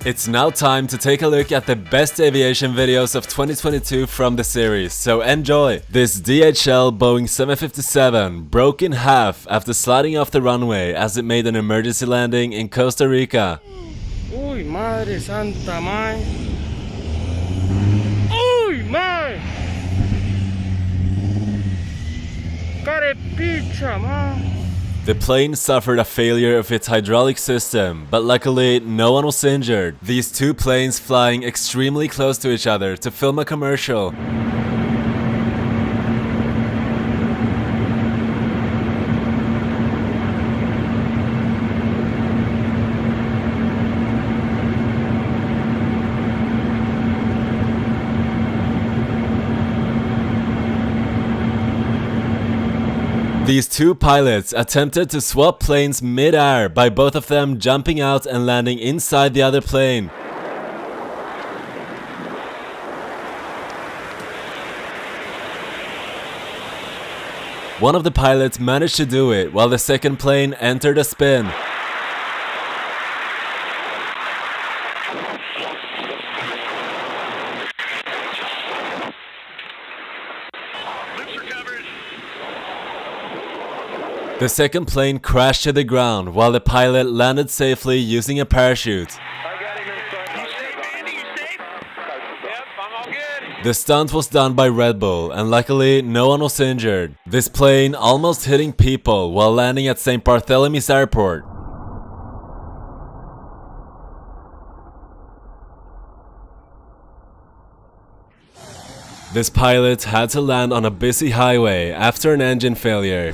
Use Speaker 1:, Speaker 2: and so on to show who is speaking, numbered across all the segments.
Speaker 1: It's now time to take a look at the best aviation videos of 2022 from the series, so enjoy! This DHL Boeing 757 broke in half after sliding off the runway as it made an emergency landing in Costa Rica.
Speaker 2: Uy, madre santa, man. Uy, man. Carepicha, man.
Speaker 1: The plane suffered a failure of its hydraulic system, but luckily no one was injured. These two planes flying extremely close to each other to film a commercial. These two pilots attempted to swap planes mid-air by both of them jumping out and landing inside the other plane. One of the pilots managed to do it while the second plane entered a spin. The second plane crashed to the ground while the pilot landed safely using a parachute. The stunt was done by Red Bull and luckily no one was injured. This plane almost hitting people while landing at St. Bartholomew's Airport. This pilot had to land on a busy highway after an engine failure.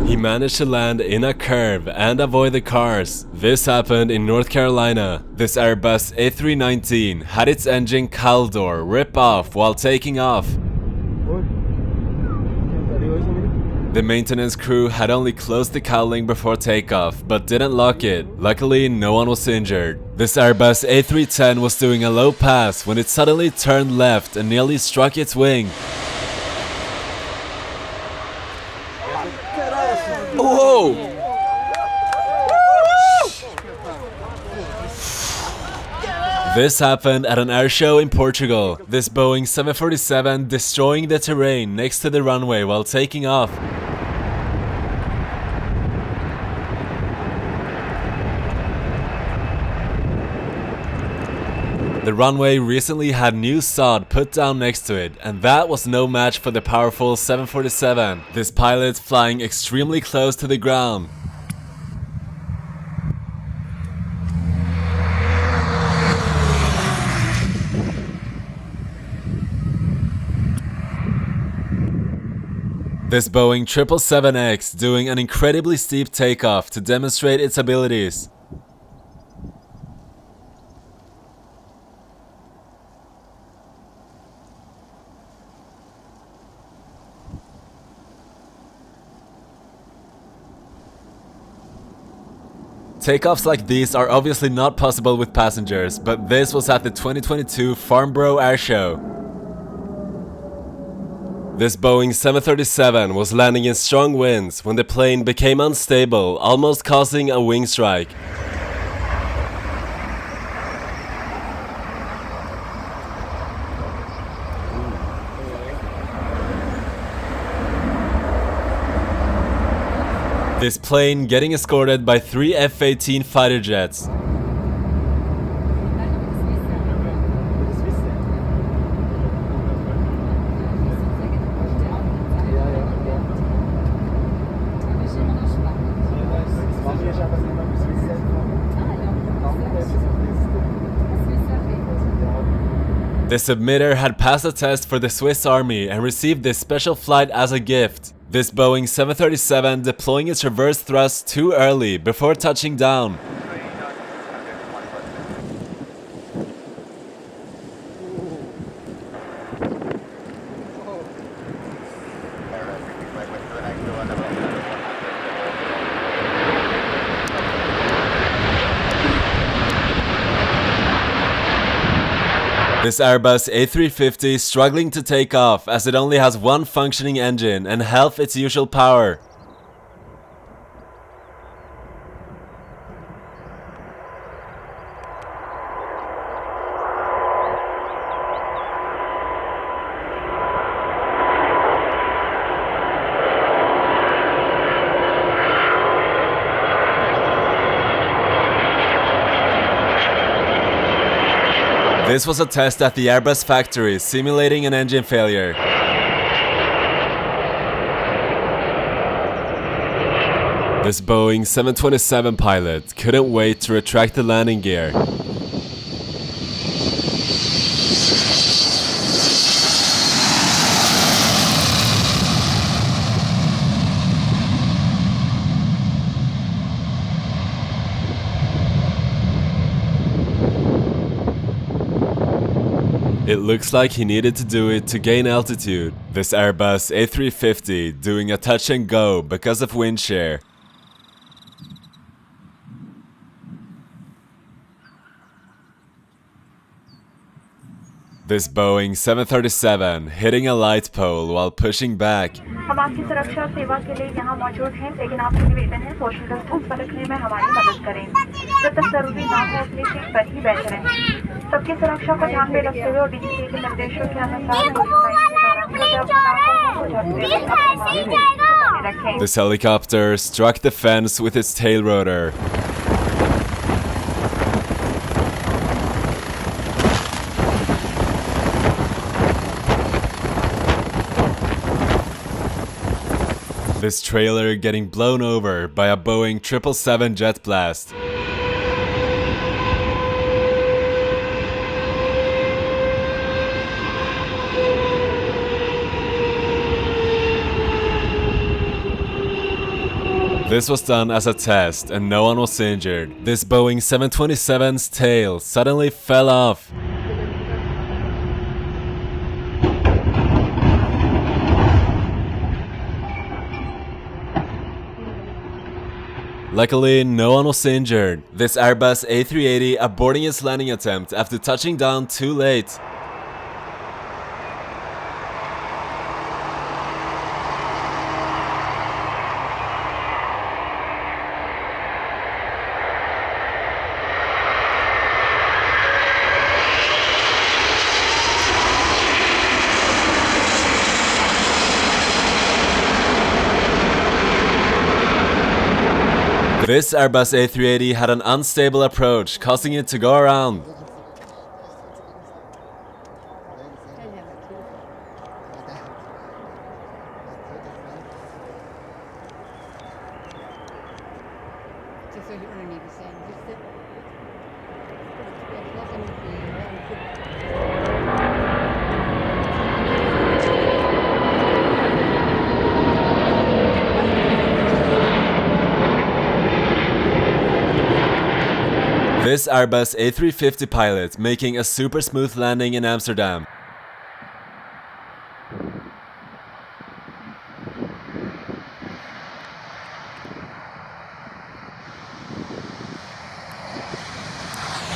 Speaker 1: He managed to land in a curve and avoid the cars. This happened in North Carolina. This Airbus A319 had its engine cowl door rip off while taking off. The maintenance crew had only closed the cowling before takeoff, but didn't lock it. Luckily, no one was injured. This Airbus A310 was doing a low pass when it suddenly turned left and nearly struck its wing. Whoa! This happened at an airshow in Portugal. This Boeing 747 destroying the terrain next to the runway while taking off. The runway recently had new sod put down next to it, and that was no match for the powerful 747. This pilot flying extremely close to the ground. This Boeing 777X doing an incredibly steep takeoff to demonstrate its abilities. Takeoffs like these are obviously not possible with passengers, but this was at the 2022 Farnborough Airshow. This Boeing 737 was landing in strong winds when the plane became unstable, almost causing a wing strike. This plane getting escorted by 3 F-18 fighter jets. The submitter had passed a test for the Swiss Army and received this special flight as a gift. This Boeing 737 deploying its reverse thrust too early before touching down. This Airbus A350 struggling to take off as it only has one functioning engine and half its usual power. This was a test at the Airbus factory, simulating an engine failure. This Boeing 727 pilot couldn't wait to retract the landing gear. It looks like he needed to do it to gain altitude. This Airbus A350 doing a touch and go because of wind shear. This Boeing 737 hitting a light pole while pushing back.
Speaker 3: हम आपकी सुरक्षा सेवा के लिए यहाँ मौजूद हैं, लेकिन आपसे निवेदन है सोशल डिस्टेंस पर रखने में हमारी मदद करें। जब तक जरूरी ना हो अपनी सीट पर ही बैठे रहें। सबकी सुरक्षा को ध्यान में रखते हुए और डीजीसीए के निर्देशों के अनुसार
Speaker 1: This helicopter struck the fence with its tail rotor. This trailer getting blown over by a Boeing 777 jet blast. This was done as a test and no one was injured. This Boeing 727's tail suddenly fell off. Luckily, no one was injured. This Airbus A380 aborting its landing attempt after touching down too late. This Airbus A380 had an unstable approach, causing it to go around. This Airbus A350 pilot making a super smooth landing in Amsterdam.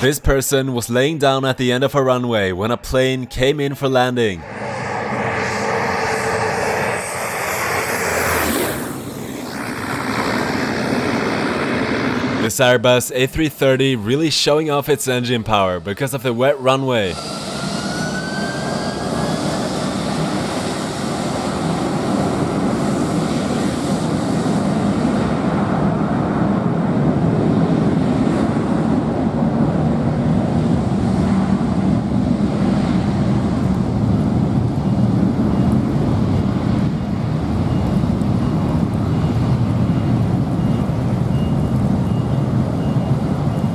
Speaker 1: This person was laying down at the end of a runway when a plane came in for landing. This Airbus A330 really showing off its engine power because of the wet runway.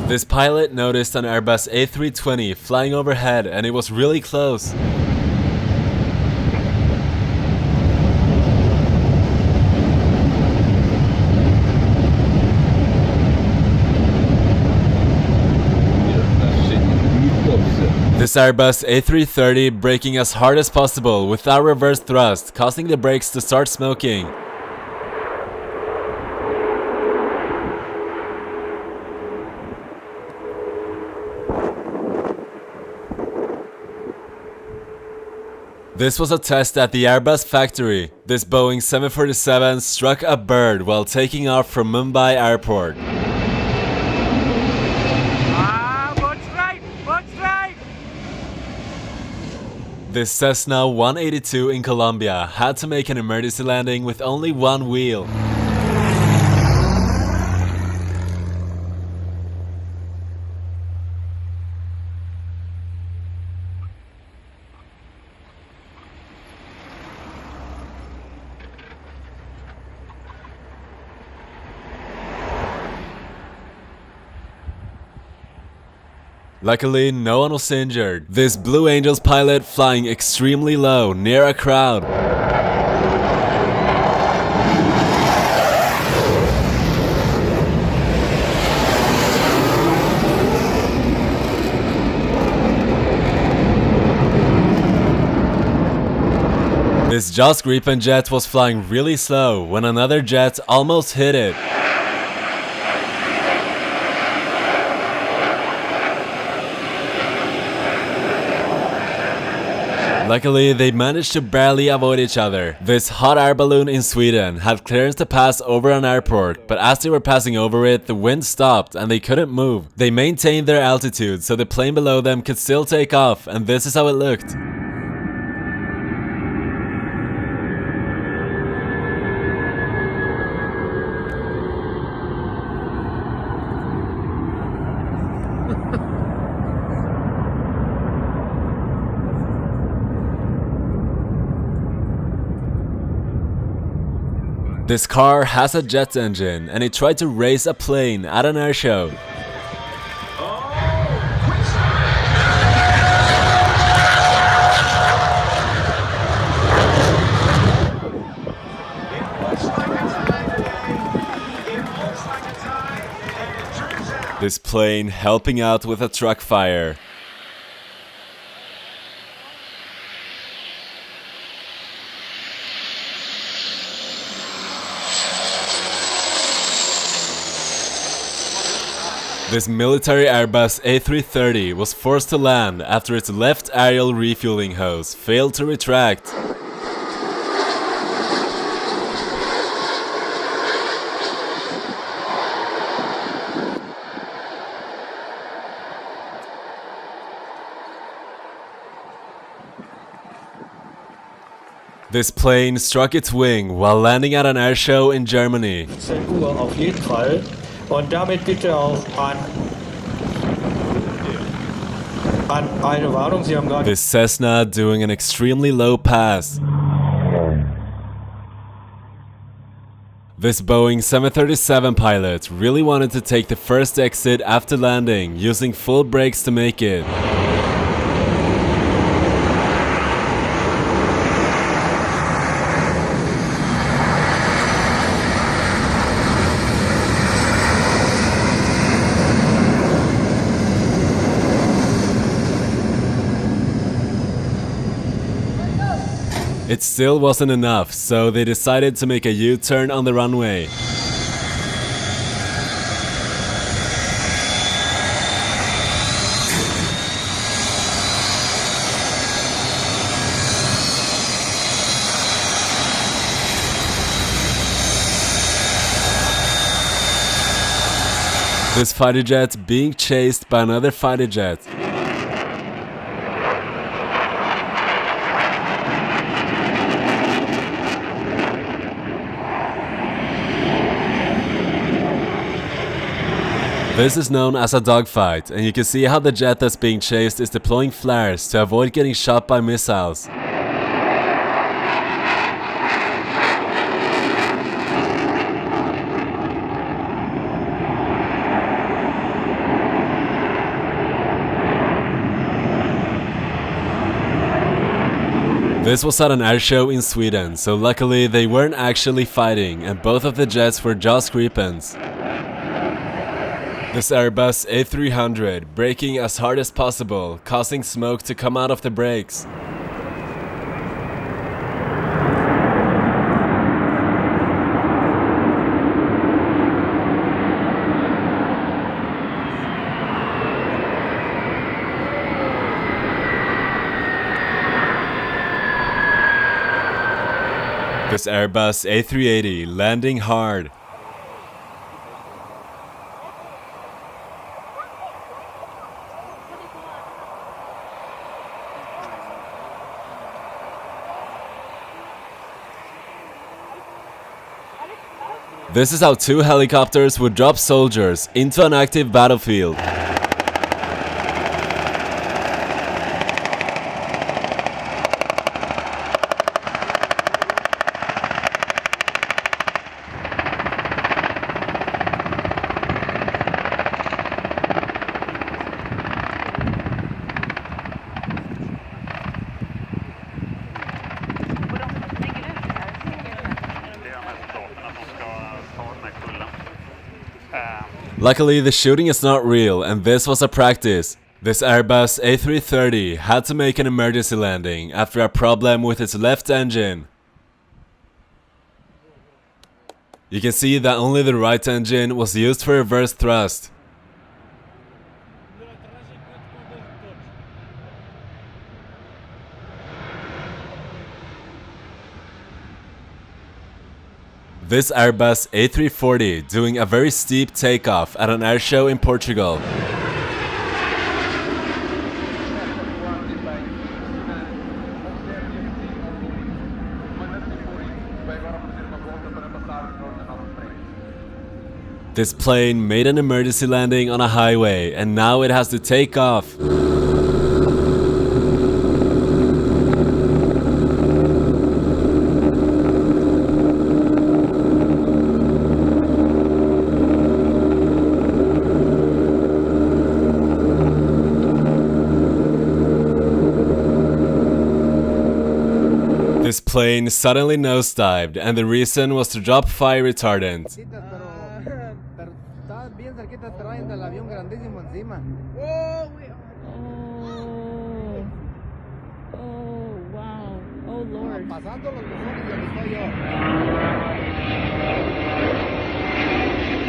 Speaker 1: This pilot noticed an Airbus A320 flying overhead and it was really close. This Airbus A330 braking as hard as possible without reverse thrust, causing the brakes to start smoking. This was a test at the Airbus factory. This Boeing 747 struck a bird while taking off from Mumbai airport. This Cessna 182 in Colombia had to make an emergency landing with only one wheel. Luckily, no one was injured. This Blue Angels pilot flying extremely low, near a crowd. This Joss Gripen jet was flying really slow when another jet almost hit it. Luckily, they managed to barely avoid each other. This hot air balloon in Sweden had clearance to pass over an airport, but as they were passing over it, the wind stopped and they couldn't move. They maintained their altitude so the plane below them could still take off, and this is how it looked. This car has a jet engine and it tried to race a plane at an air show. This plane helping out with a truck fire. This military Airbus A330 was forced to land after its left aerial refueling hose failed to retract. This plane struck its wing while landing at an air show in Germany.
Speaker 4: 15 Uhr auf jeden Fall. Und damit bitte auch an eine Warnung. Sie haben gerade
Speaker 1: This Cessna doing an extremely low pass. This Boeing 737 pilot really wanted to take the first exit after landing, using full brakes to make it. It still wasn't enough, so they decided to make a U-turn on the runway. This fighter jet being chased by another fighter jet. This is known as a dogfight, and you can see how the jet that's being chased is deploying flares to avoid getting shot by missiles. This was at an air show in Sweden, so luckily they weren't actually fighting, and both of the jets were Joss Gripens. This Airbus A300 braking as hard as possible, causing smoke to come out of the brakes. This Airbus A380 landing hard. This is how 2 helicopters would drop soldiers into an active battlefield. Luckily, the shooting is not real, and this was a practice. This Airbus A330 had to make an emergency landing after a problem with its left engine. You can see that only the right engine was used for reverse thrust. This Airbus A340 doing a very steep takeoff at an airshow in Portugal. This plane made an emergency landing on a highway and now it has to take off. This plane suddenly nosedived, and the reason was to drop fire retardant.
Speaker 5: Wow. Oh Lord.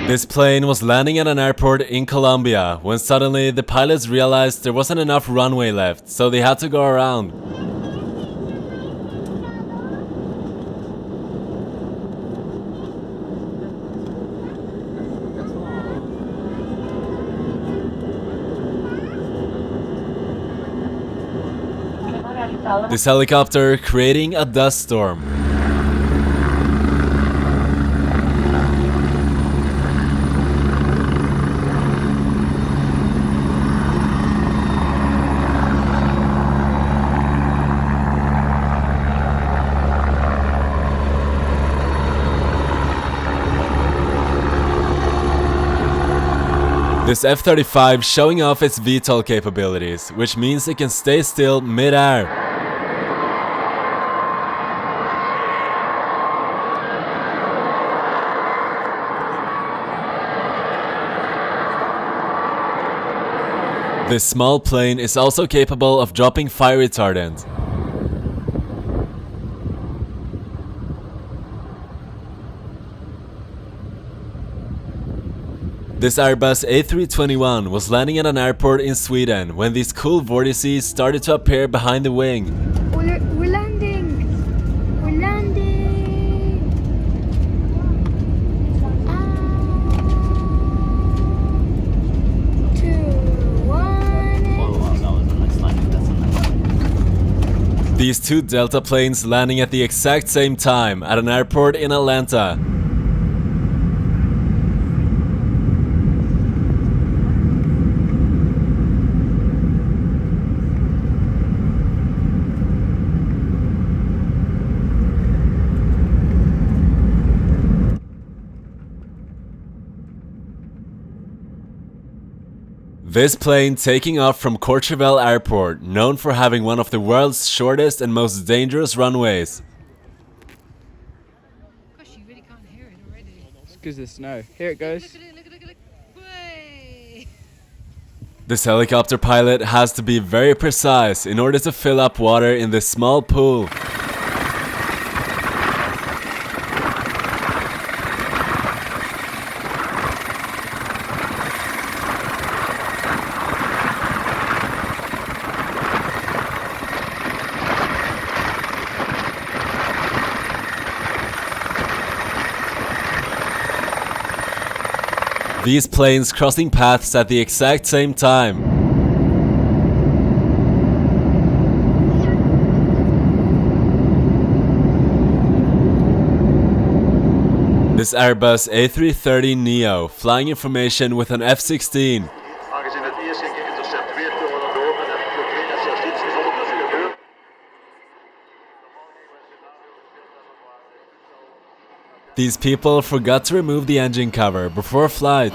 Speaker 1: This plane was landing at an airport in Colombia when suddenly the pilots realized there wasn't enough runway left, so they had to go around. This helicopter creating a dust storm. This F-35 showing off its VTOL capabilities, which means it can stay still mid-air. This small plane is also capable of dropping fire retardant. This Airbus A321 was landing at an airport in Sweden when these cool vortices started to appear behind the wing.
Speaker 5: We're landing. We're landing.
Speaker 1: These 2 Delta planes landing at the exact same time at an airport in Atlanta. This plane taking off from Courchevel Airport, known for having one of the world's shortest and most dangerous runways.
Speaker 6: Gosh, you really can't hear it already.
Speaker 2: It's because of the snow. Here it goes.
Speaker 6: Look at it, look at it, look at it. Way.
Speaker 1: This helicopter pilot has to be very precise in order to fill up water in this small pool. these planes crossing paths at the exact same time. This Airbus A330neo flying in formation with an F-16. These people forgot to remove the engine cover before flight.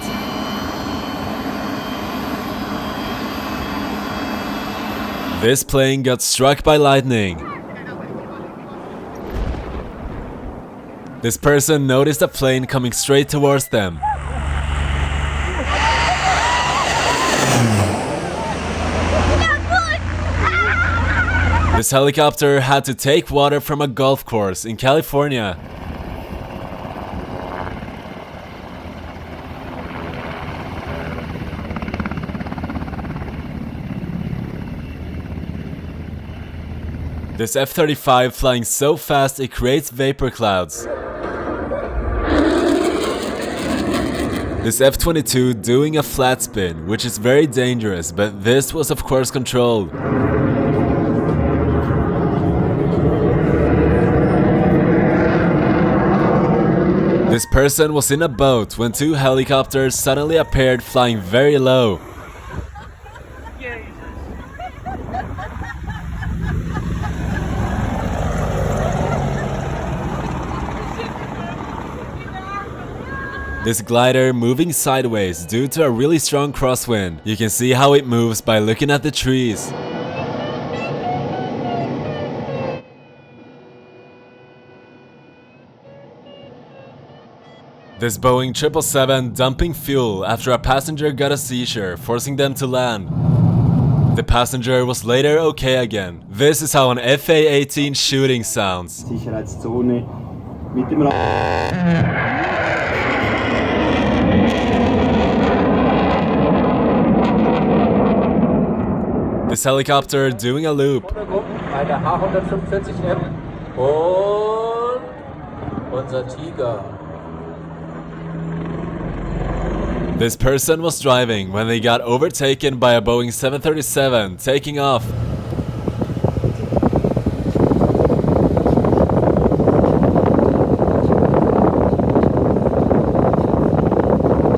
Speaker 1: This plane got struck by lightning. This person noticed a plane coming straight towards them. This helicopter had to take water from a golf course in California. This F-35 flying so fast it creates vapor clouds. This F-22 doing a flat spin, which is very dangerous, but this was of course controlled. This person was in a boat when two helicopters suddenly appeared flying very low. This glider moving sideways due to a really strong crosswind. You can see how it moves by looking at the trees. This Boeing 777 dumping fuel after a passenger got a seizure, forcing them to land. The passenger was later okay again. This is how an FA-18 shooting sounds.
Speaker 7: Sicherheitszone mit dem
Speaker 1: This helicopter doing a loop.
Speaker 8: Bei der H145M und unser Tiger.
Speaker 1: This person was driving when they got overtaken by a Boeing 737 taking off.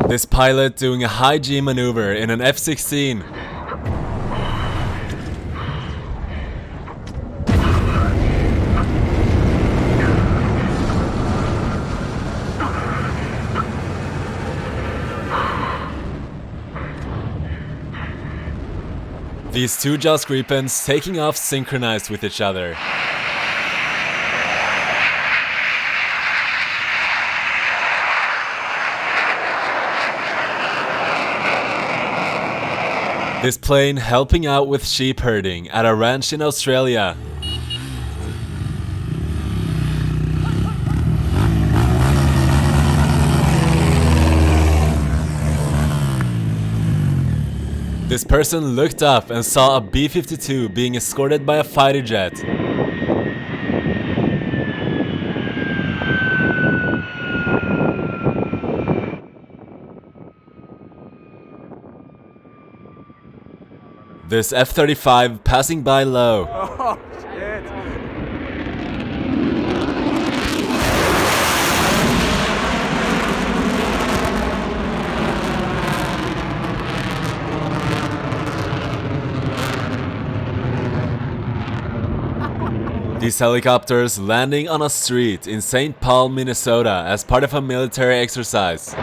Speaker 1: This pilot doing a high G maneuver in an F-16. These two Jaws Griepens taking off synchronized with each other. This plane helping out with sheep herding at a ranch in Australia. This person looked up and saw a B-52 being escorted by a fighter jet. This F-35 passing by low.
Speaker 7: Oh, shit.
Speaker 1: These helicopters landing on a street in St. Paul, Minnesota as part of a military exercise.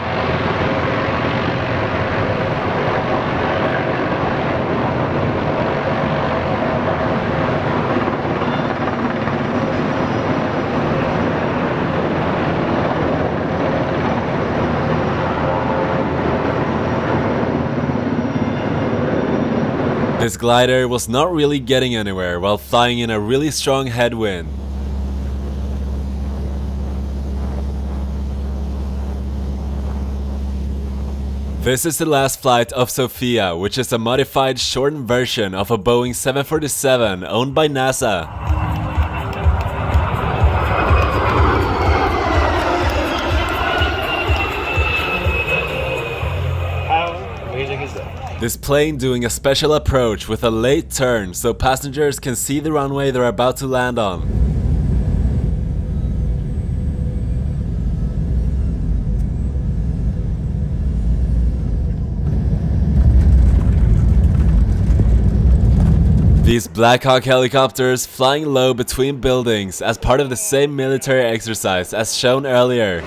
Speaker 1: This glider was not really getting anywhere while flying in a really strong headwind. This is the last flight of Sophia, which is a modified shortened version of a Boeing 747 owned by NASA. This plane doing a special approach with a late turn so passengers can see the runway they're about to land on. These Black Hawk helicopters flying low between buildings as part of the same military exercise as shown earlier.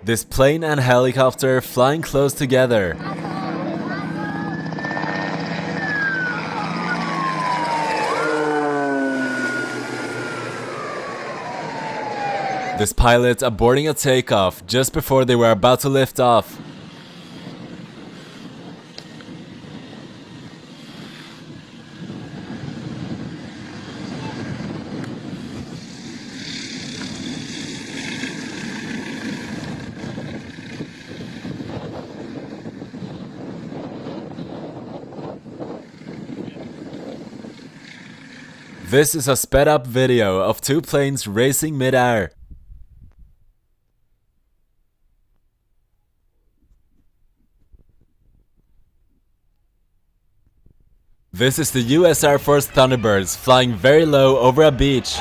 Speaker 1: This plane and helicopter flying close together. This pilot aborting a takeoff just before they were about to lift off. This is a sped up video of two planes racing mid-air. This is the US Air Force Thunderbirds flying very low over a beach.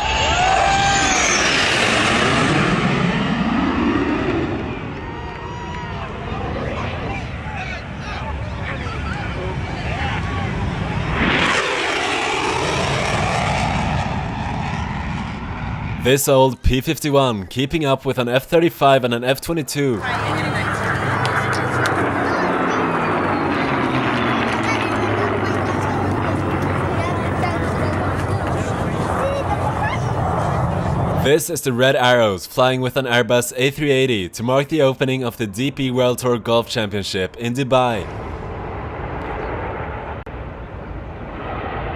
Speaker 1: This old P-51 keeping up with an F-35 and an F-22. This is the Red Arrows flying with an Airbus A380 to mark the opening of the DP World Tour Golf Championship in Dubai.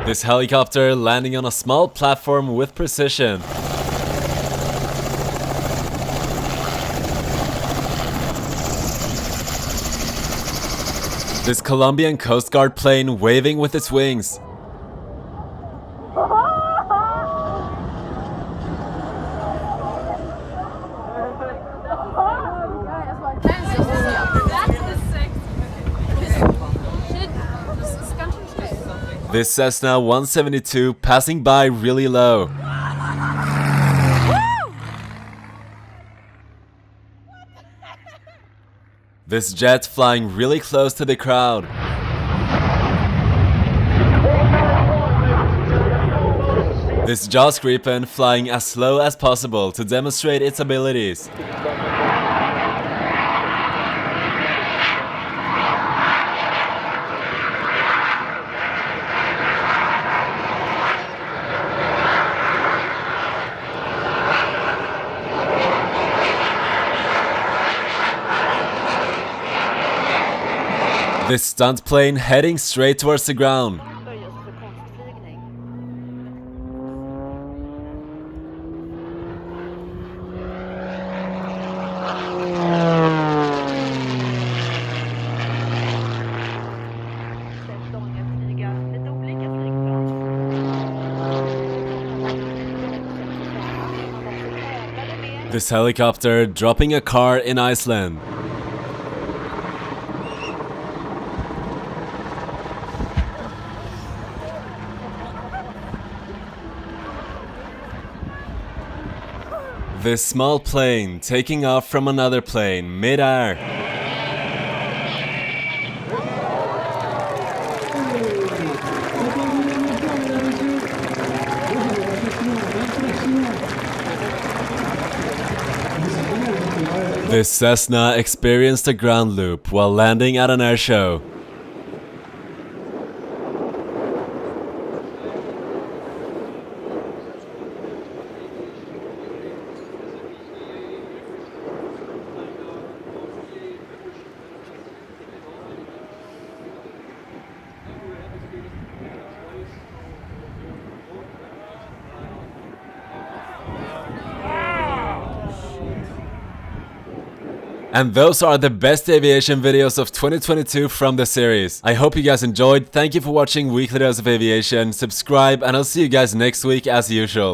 Speaker 1: This helicopter landing on a small platform with precision. This Colombian Coast Guard plane waving with its wings. This Cessna 172 passing by really low. This jet flying really close to the crowd. This Jaws Gripen flying as slow as possible to demonstrate its abilities. This stunt plane heading straight towards the ground. This helicopter dropping a car in Iceland. This small plane taking off from another plane mid-air. This Cessna experienced a ground loop while landing at an air show. And those are the best aviation videos of 2022 from the series. I hope you guys enjoyed. Thank you for watching Weekly Dose of Aviation. Subscribe and I'll see you guys next week as usual.